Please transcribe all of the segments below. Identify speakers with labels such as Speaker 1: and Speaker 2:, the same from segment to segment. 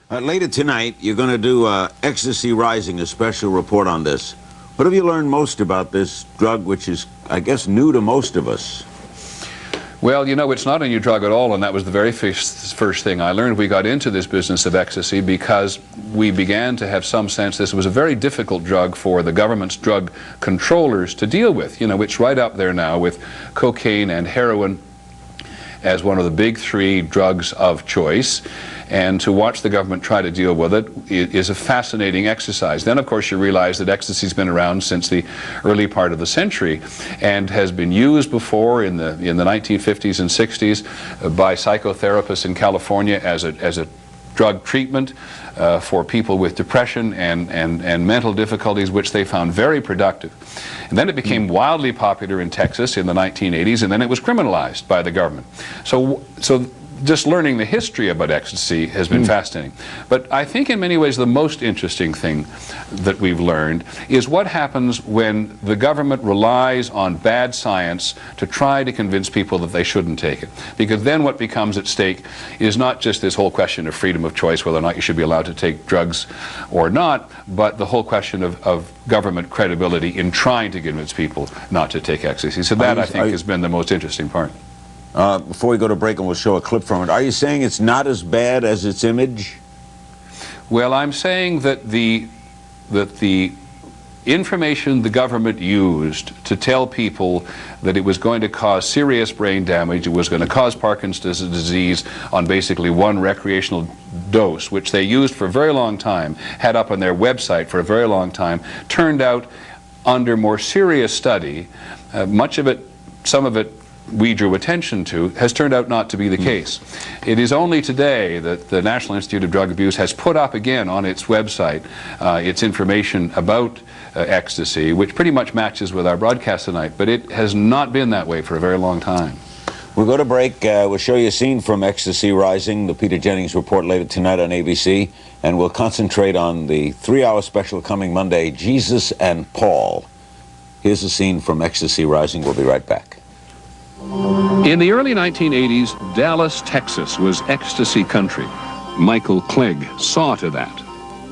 Speaker 1: Later tonight, you're going to do Ecstasy Rising, a special report on this. What have you learned most about this drug, which is, I guess, new to most of us?
Speaker 2: Well, you know, it's not a new drug at all, and that was the very first thing I learned. We got into this business of ecstasy because we began to have some sense this was a very difficult drug for the government's drug controllers to deal with. You know, it's right up there now with cocaine and heroin as one of the big three drugs of choice, and to watch the government try to deal with it is a fascinating exercise. Then, of course, you realize that ecstasy's been around since the early part of the century and has been used before in the 1950s and 60s by psychotherapists in California as a drug treatment for people with depression and mental difficulties, which they found very productive. And then it became wildly popular in Texas in the 1980s, and then it was criminalized by the government. So just learning the history about ecstasy has been fascinating. But I think in many ways the most interesting thing that we've learned is what happens when the government relies on bad science to try to convince people that they shouldn't take it. Because then what becomes at stake is not just this whole question of freedom of choice, whether or not you should be allowed to take drugs or not, but the whole question of government credibility in trying to convince people not to take ecstasy. So that, I think, has been the most interesting part.
Speaker 1: Before we go to break, and we'll show a clip from it, are you saying it's not as bad as its image?
Speaker 2: Well, I'm saying that the information the government used to tell people that it was going to cause serious brain damage, it was going to cause Parkinson's disease on basically one recreational dose, which they used for a very long time, had up on their website for a very long time, turned out under more serious study, much of it, some of it we drew attention to, has turned out not to be the case. It is only today that the National Institute of Drug Abuse has put up again on its website its information about ecstasy, which pretty much matches with our broadcast tonight, but it has not been that way for a very long time.
Speaker 1: We'll go to break. We'll show you a scene from Ecstasy Rising, the Peter Jennings report later tonight on ABC, and we'll concentrate on the 3-hour special coming Monday, Jesus and Paul. Here's a scene from Ecstasy Rising. We'll be right back.
Speaker 3: In the early 1980s, Dallas, Texas was ecstasy country. Michael Clegg saw to that.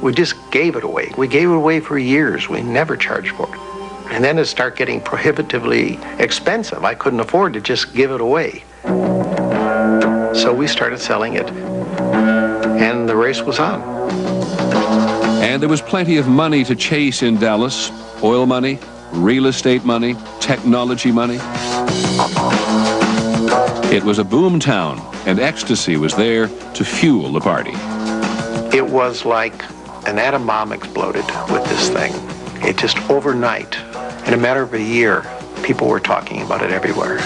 Speaker 4: We just gave it away. We gave it away for years. We never charged for it. And then it started getting prohibitively expensive. I couldn't afford to just give it away. So we started selling it, and the race was on.
Speaker 3: And there was plenty of money to chase in Dallas. Oil money, real estate money, technology money. It was a boom town, and ecstasy was there to fuel the party.
Speaker 4: It was like an atom bomb exploded with this thing. It just overnight, in a matter of a year, people were talking about it everywhere.